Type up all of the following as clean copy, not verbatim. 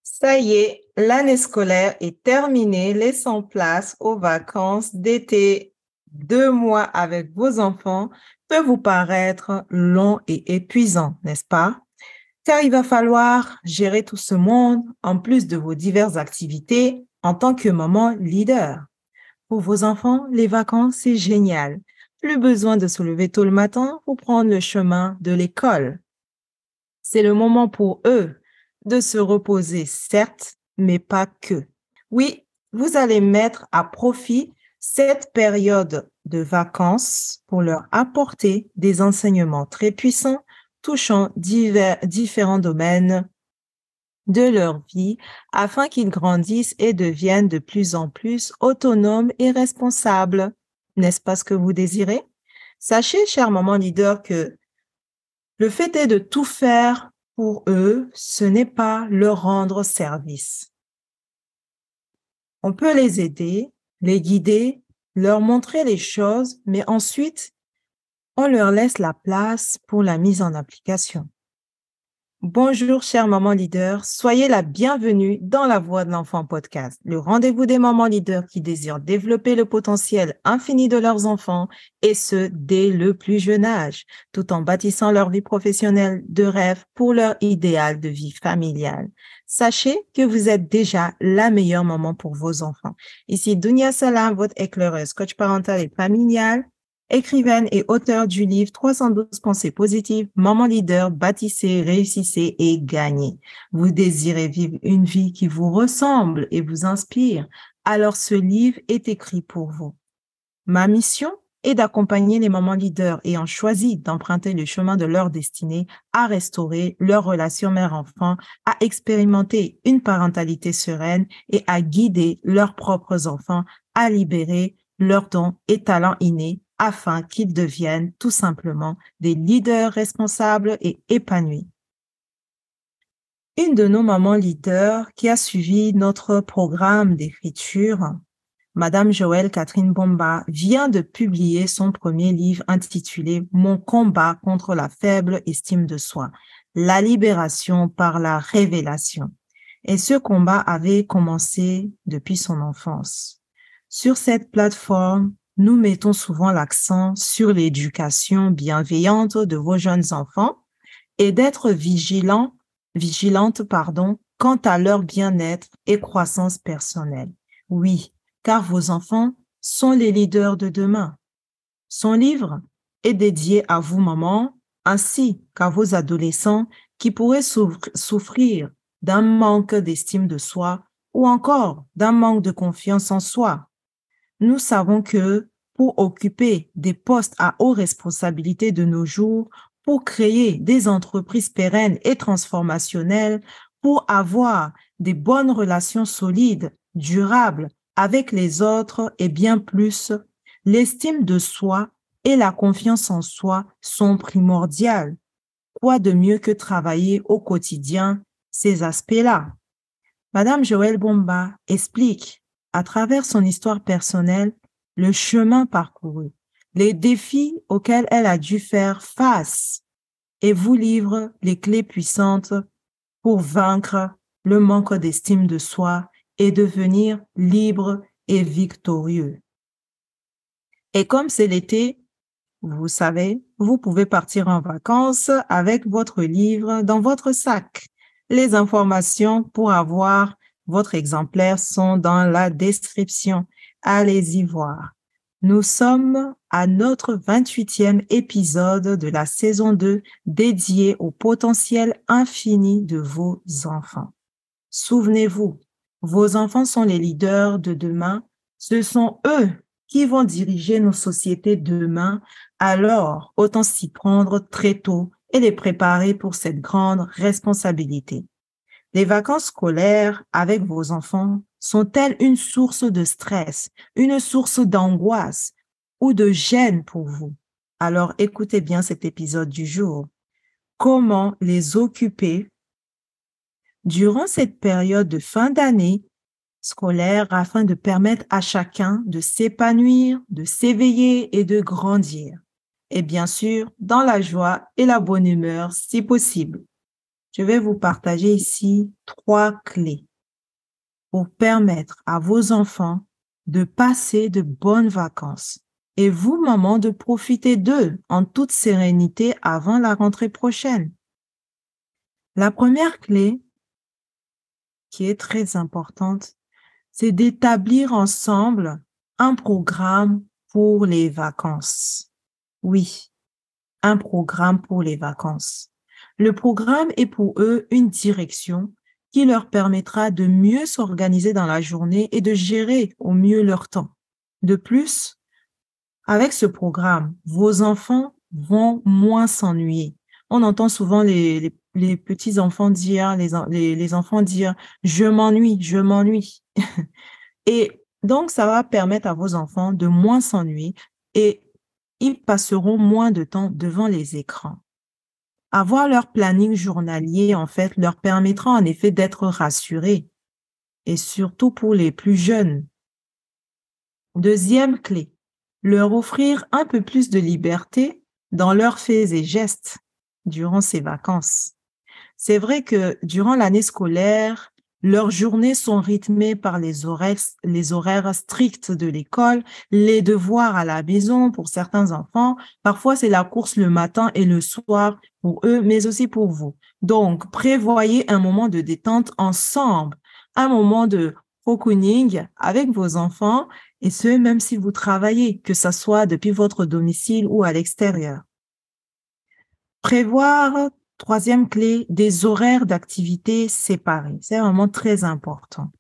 Ça y est, l'année scolaire est terminée, laissons place aux vacances d'été. 2 mois avec vos enfants peut vous paraître long et épuisant, n'est-ce pas? Car il va falloir gérer tout ce monde en plus de vos diverses activités en tant que maman leader. Pour vos enfants, les vacances, c'est génial. Plus besoin de se lever tôt le matin pour prendre le chemin de l'école. C'est le moment pour eux de se reposer, certes, mais pas que. Oui, vous allez mettre à profit cette période de vacances pour leur apporter des enseignements très puissants touchant différents domaines de leur vie afin qu'ils grandissent et deviennent de plus en plus autonomes et responsables. N'est-ce pas ce que vous désirez? Sachez, chère maman leader, que le fait est de tout faire pour eux, ce n'est pas leur rendre service. On peut les aider, les guider, leur montrer les choses, mais ensuite, on leur laisse la place pour la mise en application. Bonjour, chère maman leader. Soyez la bienvenue dans La Voix de l'Enfant podcast, le rendez-vous des mamans leaders qui désirent développer le potentiel infini de leurs enfants et ce, dès le plus jeune âge, tout en bâtissant leur vie professionnelle de rêve pour leur idéal de vie familiale. Sachez que vous êtes déjà la meilleure maman pour vos enfants. Ici Dounia Salam, votre éclaireuse, coach parental et familial, écrivaine et auteure du livre 312 pensées positives, maman leader, bâtissez, réussissez et gagnez. Vous désirez vivre une vie qui vous ressemble et vous inspire, alors ce livre est écrit pour vous. Ma mission est d'accompagner les mamans leaders ayant choisi d'emprunter le chemin de leur destinée à restaurer leur relation mère-enfant, à expérimenter une parentalité sereine et à guider leurs propres enfants à libérer leurs dons et talents innés afin qu'ils deviennent tout simplement des leaders responsables et épanouis. Une de nos mamans leaders qui a suivi notre programme d'écriture, Madame Joëlle Catherine Bomba, vient de publier son premier livre intitulé Mon combat contre la faible estime de soi, la libération par la révélation. Et ce combat avait commencé depuis son enfance. Sur cette plateforme, nous mettons souvent l'accent sur l'éducation bienveillante de vos jeunes enfants et d'être vigilante, quant à leur bien-être et croissance personnelle. Oui, car vos enfants sont les leaders de demain. Son livre est dédié à vous, maman, ainsi qu'à vos adolescents qui pourraient souffrir d'un manque d'estime de soi ou encore d'un manque de confiance en soi. Nous savons que pour occuper des postes à haute responsabilité de nos jours, pour créer des entreprises pérennes et transformationnelles, pour avoir des bonnes relations solides, durables avec les autres et bien plus, l'estime de soi et la confiance en soi sont primordiales. Quoi de mieux que travailler au quotidien ces aspects-là? Madame Joëlle Bomba explique à travers son histoire personnelle le chemin parcouru, les défis auxquels elle a dû faire face et vous livre les clés puissantes pour vaincre le manque d'estime de soi et devenir libre et victorieux. Et comme c'est l'été, vous savez, vous pouvez partir en vacances avec votre livre dans votre sac. Les informations pour avoir votre exemplaire sont dans la description. Allez-y voir. Nous sommes à notre 28e épisode de la saison 2 dédié au potentiel infini de vos enfants. Souvenez-vous, vos enfants sont les leaders de demain. Ce sont eux qui vont diriger nos sociétés demain. Alors, autant s'y prendre très tôt et les préparer pour cette grande responsabilité. Les vacances scolaires avec vos enfants sont-elles une source de stress, une source d'angoisse ou de gêne pour vous? Alors, écoutez bien cet épisode du jour. Comment les occuper durant cette période de fin d'année scolaire afin de permettre à chacun de s'épanouir, de s'éveiller et de grandir? Et bien sûr, dans la joie et la bonne humeur si possible. Je vais vous partager ici 3 clés pour permettre à vos enfants de passer de bonnes vacances et vous, maman, de profiter d'eux en toute sérénité avant la rentrée prochaine. La première clé, qui est très importante, c'est d'établir ensemble un programme pour les vacances. Oui, un programme pour les vacances. Le programme est pour eux une direction qui leur permettra de mieux s'organiser dans la journée et de gérer au mieux leur temps. De plus, avec ce programme, vos enfants vont moins s'ennuyer. On entend souvent les petits enfants dire, les enfants dire, je m'ennuie, je m'ennuie. Et donc, ça va permettre à vos enfants de moins s'ennuyer et ils passeront moins de temps devant les écrans. Avoir leur planning journalier, en fait, leur permettra en effet d'être rassurés et surtout pour les plus jeunes. Deuxième clé, leur offrir un peu plus de liberté dans leurs faits et gestes durant ces vacances. C'est vrai que durant l'année scolaire, leurs journées sont rythmées par les horaires stricts de l'école, les devoirs à la maison pour certains enfants. Parfois, c'est la course le matin et le soir pour eux, mais aussi pour vous. Donc, prévoyez un moment de détente ensemble, un moment de cocooning avec vos enfants, et ce, même si vous travaillez, que ce soit depuis votre domicile ou à l'extérieur. Prévoir, troisième clé, des horaires d'activité séparés. C'est vraiment très important.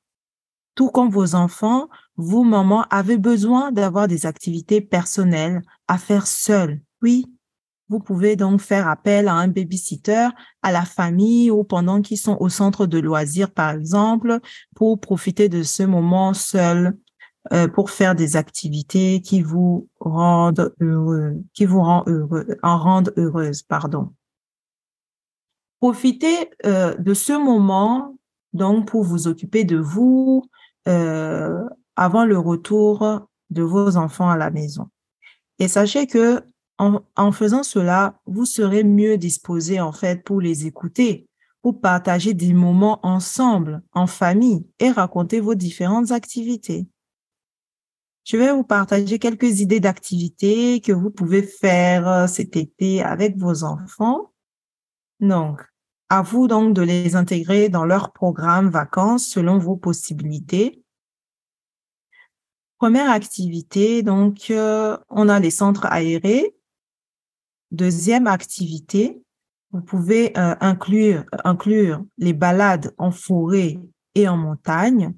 Tout comme vos enfants, vous, maman, avez besoin d'avoir des activités personnelles à faire seules. Oui, vous pouvez donc faire appel à un babysitter, à la famille ou pendant qu'ils sont au centre de loisirs, par exemple, pour profiter de ce moment seul, pour faire des activités qui vous rendent heureux, en rendent heureuse, pardon. Profitez de ce moment donc pour vous occuper de vous euh, avant le retour de vos enfants à la maison. Et sachez que en faisant cela, vous serez mieux disposés en fait pour les écouter, pour partager des moments ensemble, en famille et raconter vos différentes activités. Je vais vous partager quelques idées d'activités que vous pouvez faire cet été avec vos enfants. Donc, à vous donc de les intégrer dans leur programme vacances selon vos possibilités. Première activité, donc, on a les centres aérés. Deuxième activité, vous pouvez inclure les balades en forêt et en montagne.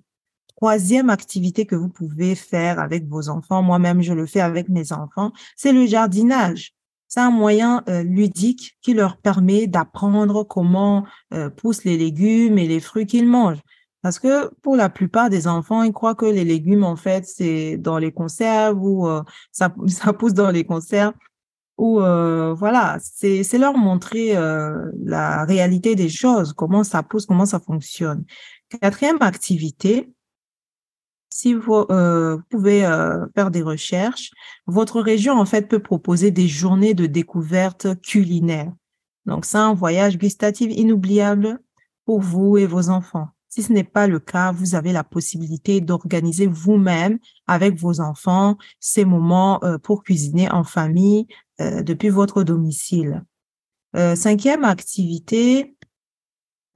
Troisième activité que vous pouvez faire avec vos enfants, moi-même je le fais avec mes enfants, c'est le jardinage. C'est un moyen ludique qui leur permet d'apprendre comment poussent les légumes et les fruits qu'ils mangent. Parce que pour la plupart des enfants, ils croient que les légumes, en fait, c'est dans les conserves ou ça pousse dans les conserves. Ou voilà, c'est leur montrer la réalité des choses, comment ça pousse, comment ça fonctionne. Quatrième activité, si vous pouvez faire des recherches, votre région, en fait, peut proposer des journées de découverte culinaire. Donc, c'est un voyage gustatif inoubliable pour vous et vos enfants. Si ce n'est pas le cas, vous avez la possibilité d'organiser vous-même avec vos enfants ces moments pour cuisiner en famille depuis votre domicile. Cinquième activité,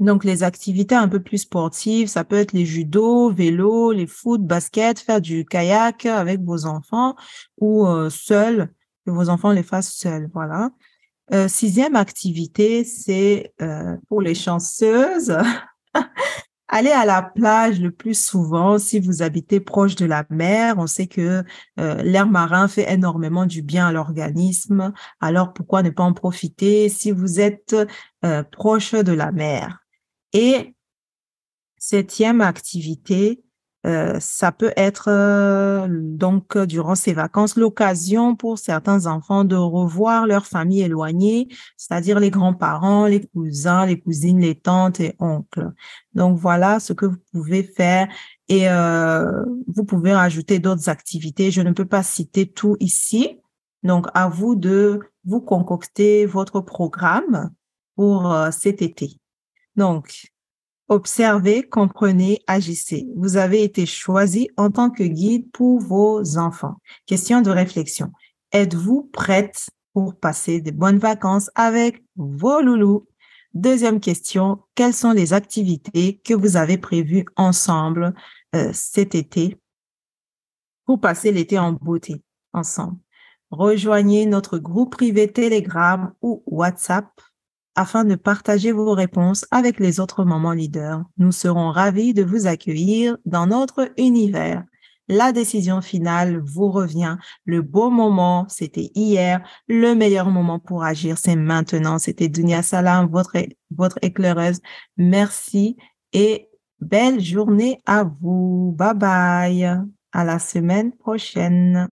donc, les activités un peu plus sportives, ça peut être les judo, vélo, les foot, basket, faire du kayak avec vos enfants ou seuls, que vos enfants les fassent seuls, voilà. Sixième activité, c'est pour les chanceuses, aller à la plage le plus souvent si vous habitez proche de la mer. On sait que l'air marin fait énormément du bien à l'organisme, alors pourquoi ne pas en profiter si vous êtes proche de la mer? Et septième activité, ça peut être donc durant ces vacances l'occasion pour certains enfants de revoir leur famille éloignée, c'est-à-dire les grands-parents, les cousins, les cousines, les tantes et oncles. Donc voilà ce que vous pouvez faire et vous pouvez rajouter d'autres activités. Je ne peux pas citer tout ici. Donc à vous de vous concocter votre programme pour cet été. Donc, observez, comprenez, agissez. Vous avez été choisi en tant que guide pour vos enfants. Question de réflexion. Êtes-vous prête pour passer de bonnes vacances avec vos loulous? Deuxième question. Quelles sont les activités que vous avez prévues ensemble cet été pour passer l'été en beauté ensemble? Rejoignez notre groupe privé Telegram ou WhatsApp afin de partager vos réponses avec les autres mamans leaders. Nous serons ravis de vous accueillir dans notre univers. La décision finale vous revient. Le beau moment, c'était hier. Le meilleur moment pour agir, c'est maintenant. C'était Dunia Salam, votre éclaireuse. Merci et belle journée à vous. Bye bye. À la semaine prochaine.